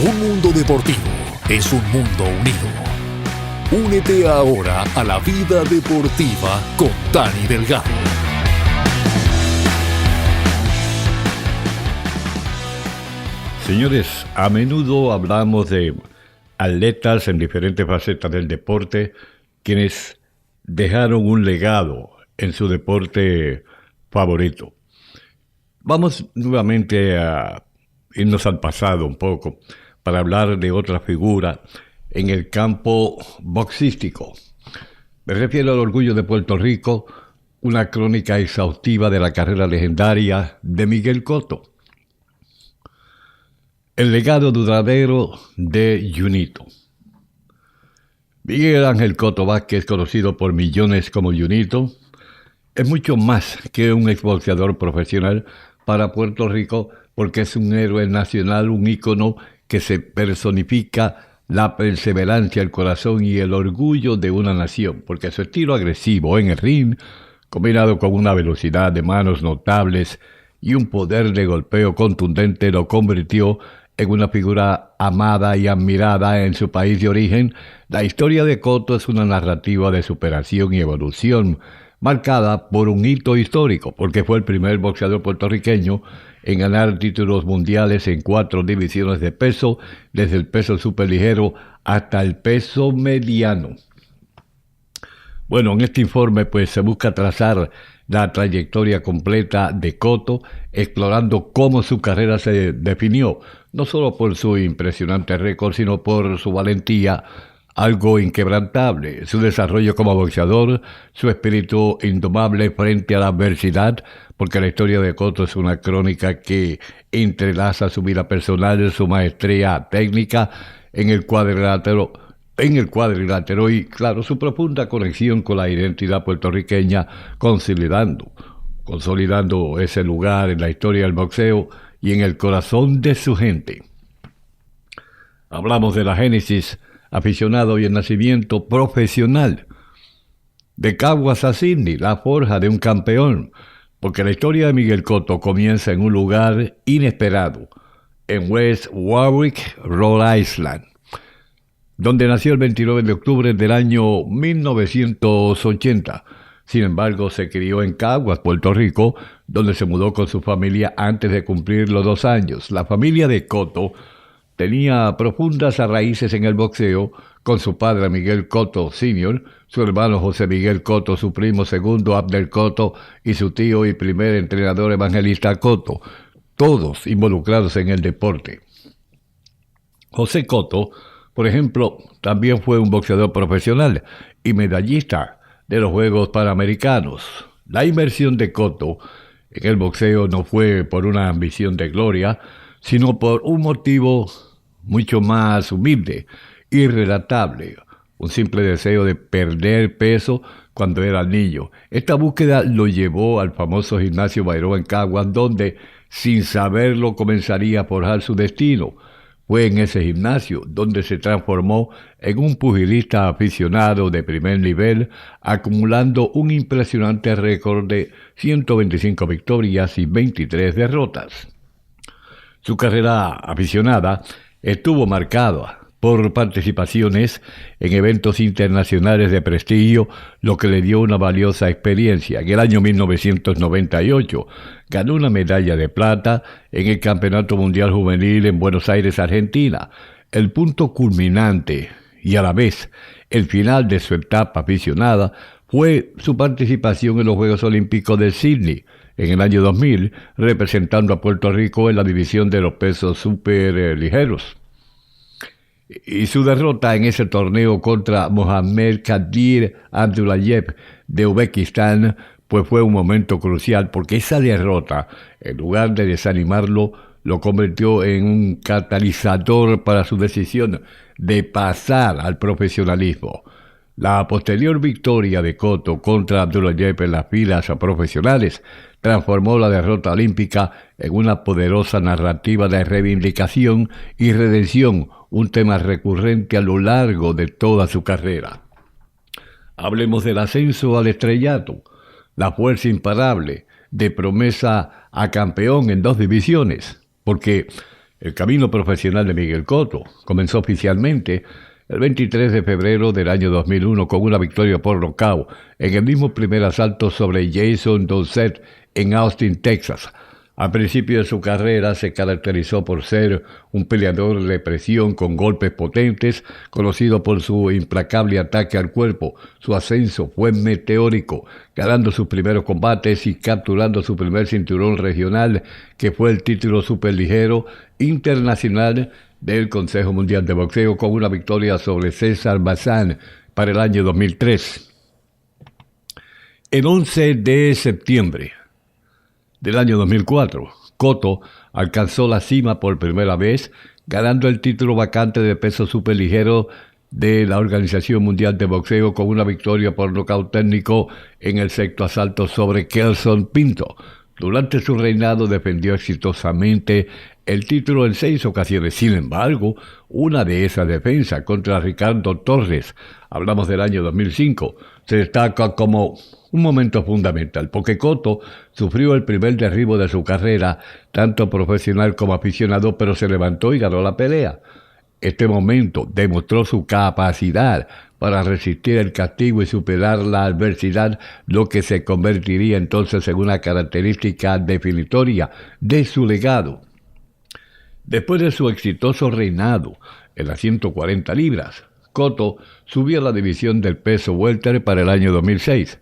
Un mundo deportivo es un mundo unido. Únete ahora a la vida deportiva con Dani Delgado. Señores, a menudo hablamos de atletas en diferentes facetas del deporte, quienes dejaron un legado en su deporte favorito. Vamos nuevamente a irnos al pasado un poco para hablar de otra figura en el campo boxístico. Me refiero al orgullo de Puerto Rico, una crónica exhaustiva de la carrera legendaria de Miguel Cotto. El legado duradero de Junito. Miguel Ángel Cotto Vázquez, conocido por millones como Junito, es mucho más que un exboxeador profesional para Puerto Rico, porque es un héroe nacional, un ícono que se personifica la perseverancia, el corazón y el orgullo de una nación, porque su estilo agresivo en el ring, combinado con una velocidad de manos notables y un poder de golpeo contundente, lo convirtió en una figura amada y admirada en su país de origen. La historia de Cotto es una narrativa de superación y evolución, marcada por un hito histórico, porque fue el primer boxeador puertorriqueño en ganar títulos mundiales en 4 divisiones de peso, desde el peso superligero hasta el peso mediano. Bueno, en este informe se busca trazar la trayectoria completa de Cotto, explorando cómo su carrera se definió, no solo por su impresionante récord, sino por su valentía, algo inquebrantable, su desarrollo como boxeador, su espíritu indomable frente a la adversidad, porque la historia de Cotto es una crónica que entrelaza su vida personal, su maestría técnica en el cuadrilátero y, claro, su profunda conexión con la identidad puertorriqueña, consolidando ese lugar en la historia del boxeo y en el corazón de su gente. Hablamos de la génesis, aficionado y el nacimiento profesional. De Caguas a Sydney, la forja de un campeón, porque la historia de Miguel Cotto comienza en un lugar inesperado, en West Warwick, Rhode Island, donde nació el 29 de octubre del año 1980. Sin embargo, se crió en Caguas, Puerto Rico, donde se mudó con su familia antes de cumplir los 2 años. La familia de Cotto tenía profundas raíces en el boxeo, con su padre Miguel Cotto Sr., su hermano José Miguel Cotto, su primo segundo Abner Cotto y su tío y primer entrenador Evangelista Cotto, todos involucrados en el deporte. José Cotto, por ejemplo, también fue un boxeador profesional y medallista de los Juegos Panamericanos. La inversión de Cotto en el boxeo no fue por una ambición de gloria, sino por un motivo mucho más humilde y relatable, un simple deseo de perder peso cuando era niño. Esta búsqueda lo llevó al famoso gimnasio Bayró en Caguas, donde, sin saberlo, comenzaría a forjar su destino. Fue en ese gimnasio donde se transformó en un pugilista aficionado de primer nivel, acumulando un impresionante récord de 125 victorias y 23 derrotas. Su carrera aficionada estuvo marcada por participaciones en eventos internacionales de prestigio, lo que le dio una valiosa experiencia. En el año 1998 ganó una medalla de plata en el Campeonato Mundial Juvenil en Buenos Aires, Argentina. El punto culminante y a la vez el final de su etapa aficionada fue su participación en los Juegos Olímpicos de Sydney en el año 2000, representando a Puerto Rico en la división de los pesos superligeros. Y su derrota en ese torneo contra Mohamed Kadir Abdullayev de Uzbekistán fue un momento crucial, porque esa derrota, en lugar de desanimarlo, lo convirtió en un catalizador para su decisión de pasar al profesionalismo. La posterior victoria de Cotto contra Abdullayev en las filas profesionales transformó la derrota olímpica en una poderosa narrativa de reivindicación y redención, un tema recurrente a lo largo de toda su carrera. Hablemos del ascenso al estrellato, la fuerza imparable de promesa a campeón en 2 divisiones, porque El camino profesional de Miguel Cotto comenzó oficialmente el 23 de febrero del año 2001 con una victoria por nocaut en el mismo primer asalto sobre Jason Dossett en Austin, Texas. Al principio de su carrera se caracterizó por ser un peleador de presión con golpes potentes, conocido por su implacable ataque al cuerpo. Su ascenso fue meteórico, ganando sus primeros combates y capturando su primer cinturón regional, que fue el título superligero internacional del Consejo Mundial de Boxeo, con una victoria sobre César Bazán para el año 2003. El 11 de septiembre del año 2004, Cotto alcanzó la cima por primera vez, ganando el título vacante de peso superligero de la Organización Mundial de Boxeo con una victoria por nocaut técnico en el sexto asalto sobre Kelson Pinto. Durante su reinado defendió exitosamente el título en 6 ocasiones. Sin embargo, una de esas defensas contra Ricardo Torres, hablamos del año 2005, se destaca como un momento fundamental, porque Cotto sufrió el primer derribo de su carrera, tanto profesional como aficionado, pero se levantó y ganó la pelea. Este momento demostró su capacidad para resistir el castigo y superar la adversidad, lo que se convertiría entonces en una característica definitoria de su legado. Después de su exitoso reinado en las 140 libras, Cotto subió a la división del peso welter para el año 2006.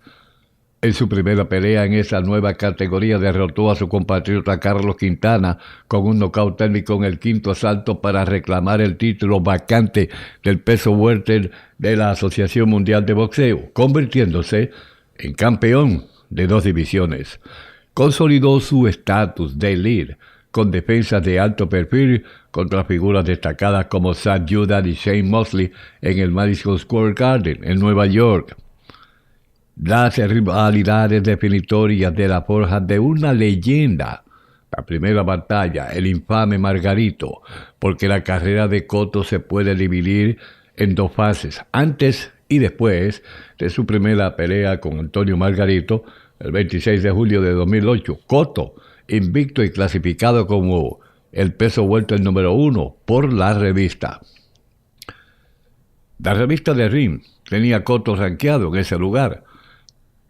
En su primera pelea en esa nueva categoría derrotó a su compatriota Carlos Quintana con un nocaut técnico en el quinto asalto para reclamar el título vacante del peso welter de la Asociación Mundial de Boxeo, convirtiéndose en campeón de 2 divisiones. Consolidó su estatus de líder con defensas de alto perfil contra figuras destacadas como Zach Judah y Shane Mosley en el Madison Square Garden en Nueva York. Las rivalidades definitorias de la forja de una leyenda. La primera batalla, el infame Margarito, porque la carrera de Cotto se puede dividir en 2 fases, antes y después de su primera pelea con Antonio Margarito, el 26 de julio de 2008. Cotto, invicto y clasificado como el peso welter número 1 por la revista. La revista de Ring tenía a Cotto rankeado en ese lugar.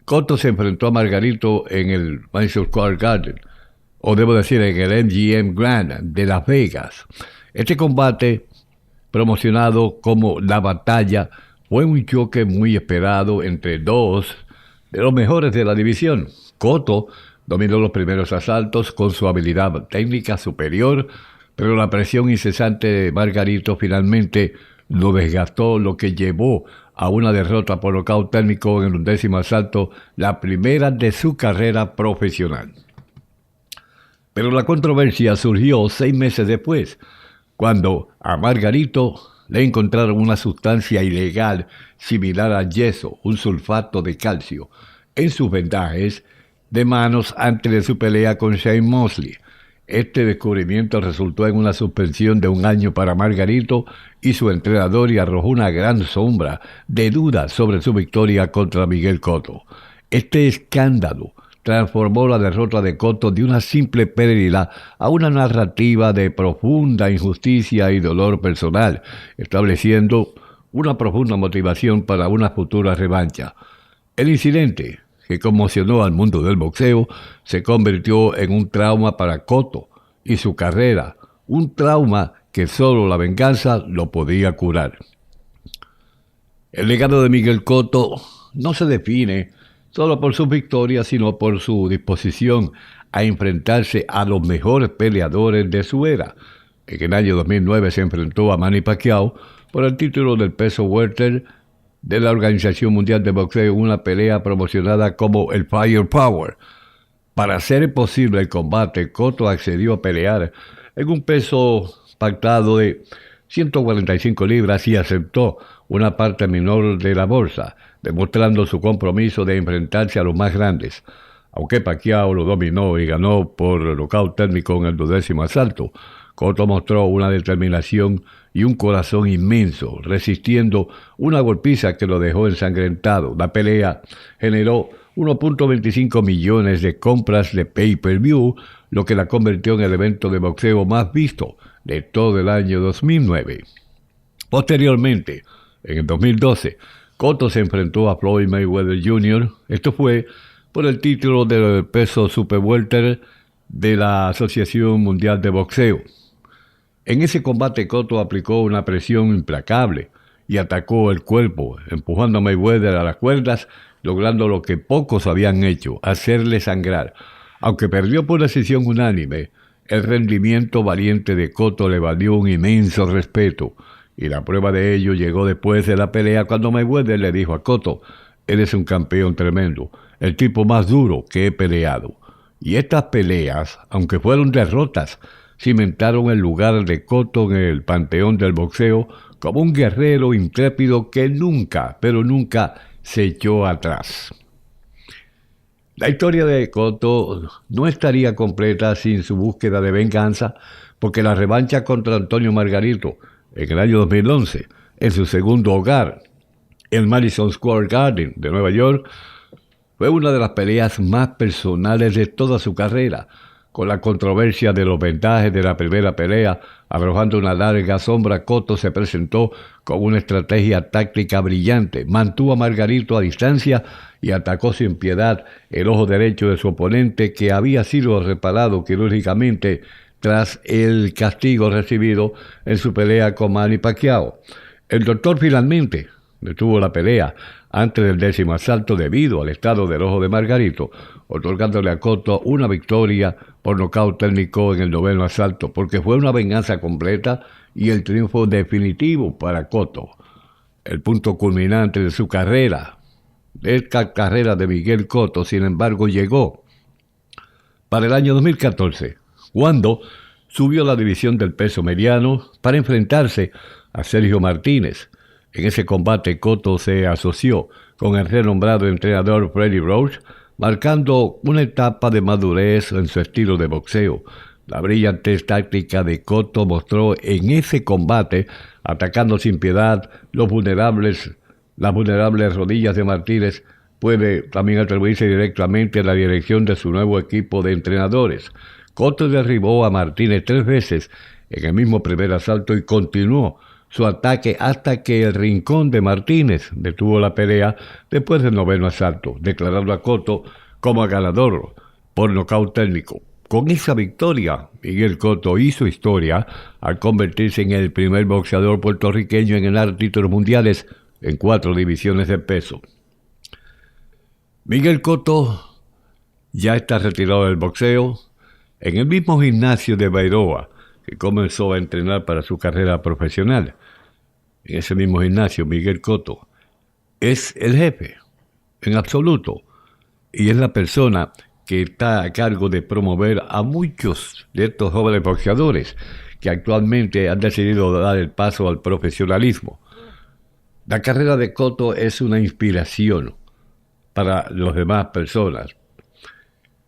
Cotto se enfrentó a Margarito en el Madison Square Garden, o debo decir en el MGM Grand de Las Vegas. Este combate, promocionado como La Batalla, fue un choque muy esperado entre 2 de los mejores de la división. Cotto dominó los primeros asaltos con su habilidad técnica superior, pero la presión incesante de Margarito finalmente lo desgastó, lo que llevó a una derrota por nocaut técnico en el 11º asalto, la primera de su carrera profesional. Pero la controversia surgió 6 meses después, cuando a Margarito le encontraron una sustancia ilegal similar al yeso, un sulfato de calcio, en sus vendajes de manos antes de su pelea con Shane Mosley. Este descubrimiento resultó en una suspensión de 1 año para Margarito y su entrenador y arrojó una gran sombra de dudas sobre su victoria contra Miguel Cotto. Este escándalo transformó la derrota de Cotto de una simple pérdida a una narrativa de profunda injusticia y dolor personal, estableciendo una profunda motivación para una futura revancha. El incidente, que conmocionó al mundo del boxeo, se convirtió en un trauma para Cotto y su carrera, un trauma que solo la venganza lo podía curar. El legado de Miguel Cotto no se define solo por sus victorias, sino por su disposición a enfrentarse a los mejores peleadores de su era. En el año 2009 se enfrentó a Manny Pacquiao por el título del peso welter de la Organización Mundial de Boxeo en una pelea promocionada como el Firepower. Para hacer posible el combate, Cotto accedió a pelear en un peso pactado de 145 libras y aceptó una parte menor de la bolsa, demostrando su compromiso de enfrentarse a los más grandes. Aunque Pacquiao lo dominó y ganó por nocaut técnico en el 12º asalto, Cotto mostró una determinación y un corazón inmenso, resistiendo una golpiza que lo dejó ensangrentado. La pelea generó 1.25 millones de compras de pay-per-view, lo que la convirtió en el evento de boxeo más visto de todo el año 2009. Posteriormente, en el 2012, Cotto se enfrentó a Floyd Mayweather Jr. Esto fue por el título del peso super welter de la Asociación Mundial de Boxeo. En ese combate Cotto aplicó una presión implacable y atacó el cuerpo, empujando a Mayweather a las cuerdas, logrando lo que pocos habían hecho, hacerle sangrar. Aunque perdió por decisión unánime, el rendimiento valiente de Cotto le valió un inmenso respeto, y la prueba de ello llegó después de la pelea cuando Mayweather le dijo a Cotto: «Eres un campeón tremendo, el tipo más duro que he peleado». Y estas peleas, aunque fueron derrotas, cimentaron el lugar de Cotto en el panteón del boxeo como un guerrero intrépido que nunca, pero nunca se echó atrás. La historia de Cotto no estaría completa sin su búsqueda de venganza, porque la revancha contra Antonio Margarito en el año 2011, en su segundo hogar, el Madison Square Garden de Nueva York, fue una de las peleas más personales de toda su carrera, con la controversia de los vendajes de la primera pelea arrojando una larga sombra. Cotto se presentó con una estrategia táctica brillante, mantuvo a Margarito a distancia y atacó sin piedad el ojo derecho de su oponente, que había sido reparado quirúrgicamente tras el castigo recibido en su pelea con Manny Pacquiao. El doctor finalmente detuvo la pelea antes del 10º asalto debido al estado del ojo de Margarito, otorgándole a Cotto una victoria por nocaut técnico en el 9º asalto, porque fue una venganza completa y el triunfo definitivo para Cotto. El punto culminante de su carrera, de esta carrera de Miguel Cotto, sin embargo, llegó para el año 2014, cuando subió a la división del peso mediano para enfrentarse a Sergio Martínez. En ese combate Cotto se asoció con el renombrado entrenador Freddie Roach, marcando una etapa de madurez en su estilo de boxeo. La brillante táctica de Cotto mostró en ese combate, atacando sin piedad las vulnerables rodillas de Martínez. Puede también atribuirse directamente a la dirección de su nuevo equipo de entrenadores. Cotto derribó a Martínez 3 veces en el mismo primer asalto y continuó su ataque hasta que el rincón de Martínez detuvo la pelea después del 9º asalto, declarando a Cotto como ganador por nocaut técnico. Con esa victoria, Miguel Cotto hizo historia al convertirse en el primer boxeador puertorriqueño en ganar títulos mundiales en 4 divisiones de peso. Miguel Cotto ya está retirado del boxeo en el mismo gimnasio de Bairoa que comenzó a entrenar para su carrera profesional. En ese mismo gimnasio, Miguel Cotto es el jefe, en absoluto, y es la persona que está a cargo de promover a muchos de estos jóvenes boxeadores que actualmente han decidido dar el paso al profesionalismo. La carrera de Cotto es una inspiración para las demás personas.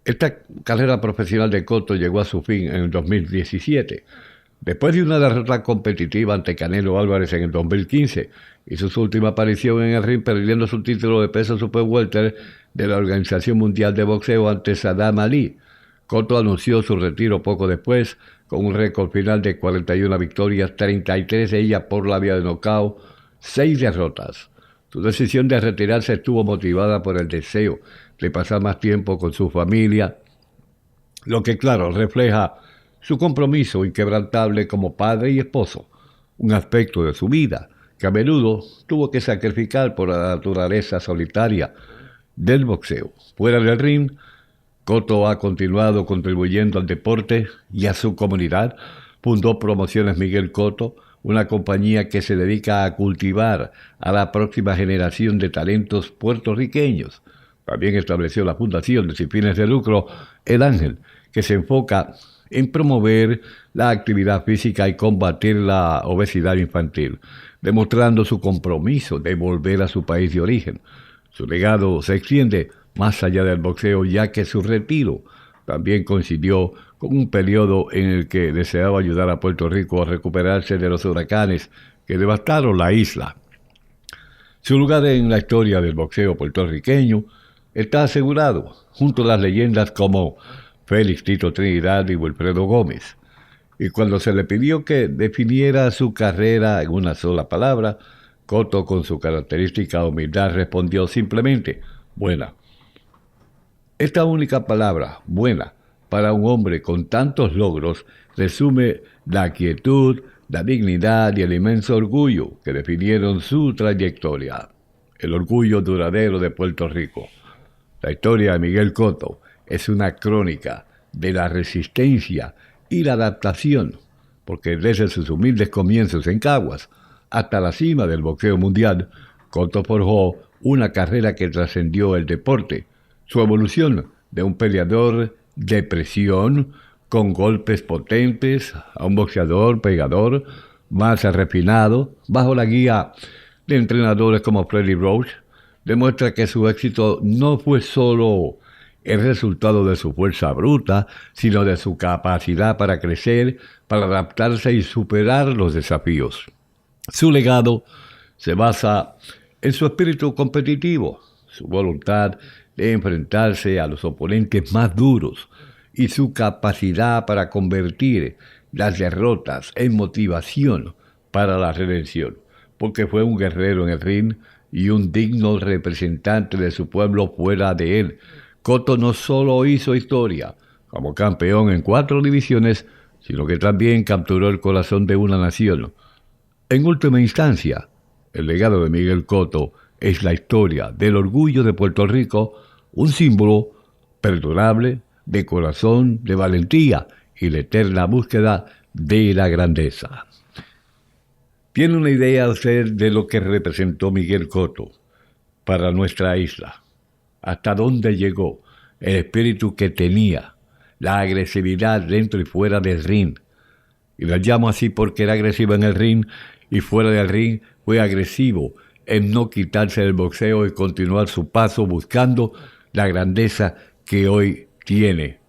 Esta carrera profesional de Cotto llegó a su fin en el 2017, después de una derrota competitiva ante Canelo Álvarez en el 2015, hizo su última aparición en el ring perdiendo su título de peso super welter de la Organización Mundial de Boxeo ante Saddam Ali. Cotto anunció su retiro poco después, con un récord final de 41 victorias, 33 de ellas por la vía de nocaut, 6 derrotas. Su decisión de retirarse estuvo motivada por el deseo de pasar más tiempo con su familia, lo que claro refleja su compromiso inquebrantable como padre y esposo, un aspecto de su vida que a menudo tuvo que sacrificar por la naturaleza solitaria del boxeo. Fuera del ring, Cotto ha continuado contribuyendo al deporte y a su comunidad. Fundó Promociones Miguel Cotto, una compañía que se dedica a cultivar a la próxima generación de talentos puertorriqueños. También estableció la fundación de sin fines de lucro El Ángel, que se enfoca en promover la actividad física y combatir la obesidad infantil, demostrando su compromiso de volver a su país de origen. Su legado se extiende más allá del boxeo, ya que su retiro también coincidió con un periodo en el que deseaba ayudar a Puerto Rico a recuperarse de los huracanes que devastaron la isla. Su lugar en la historia del boxeo puertorriqueño está asegurado junto a las leyendas como Félix Tito Trinidad y Wilfredo Gómez. Y cuando se le pidió que definiera su carrera en una sola palabra, Cotto, con su característica humildad, respondió simplemente: buena. Esta única palabra, buena, para un hombre con tantos logros, resume la quietud, la dignidad y el inmenso orgullo que definieron su trayectoria. El orgullo duradero de Puerto Rico. La historia de Miguel Cotto es una crónica de la resistencia y la adaptación, porque desde sus humildes comienzos en Caguas hasta la cima del boxeo mundial, Cotto forjó una carrera que trascendió el deporte. Su evolución de un peleador de presión, con golpes potentes, a un boxeador pegador más refinado, bajo la guía de entrenadores como Freddie Roach, demuestra que su éxito no fue solo el resultado de su fuerza bruta, sino de su capacidad para crecer, para adaptarse y superar los desafíos. Su legado se basa en su espíritu competitivo, su voluntad de enfrentarse a los oponentes más duros y su capacidad para convertir las derrotas en motivación para la redención, porque fue un guerrero en el ring y un digno representante de su pueblo fuera de él. Cotto no solo hizo historia como campeón en 4 divisiones, sino que también capturó el corazón de una nación. En última instancia, el legado de Miguel Cotto es la historia del orgullo de Puerto Rico, un símbolo perdurable de corazón, de valentía y la eterna búsqueda de la grandeza. ¿Tiene una idea usted de lo que representó Miguel Cotto para nuestra isla? ¿Hasta dónde llegó? El espíritu que tenía, la agresividad dentro y fuera del ring. Y la llamo así porque era agresivo en el ring y fuera del ring fue agresivo en no quitarse del boxeo y continuar su paso buscando la grandeza que hoy tiene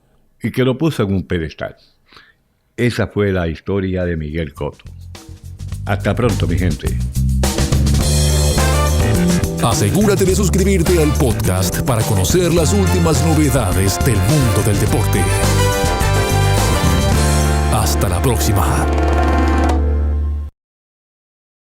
y que lo puso en un pedestal. Esa fue la historia de Miguel Cotto. Hasta pronto, mi gente. Asegúrate de suscribirte al podcast para conocer las últimas novedades del mundo del deporte. Hasta la próxima.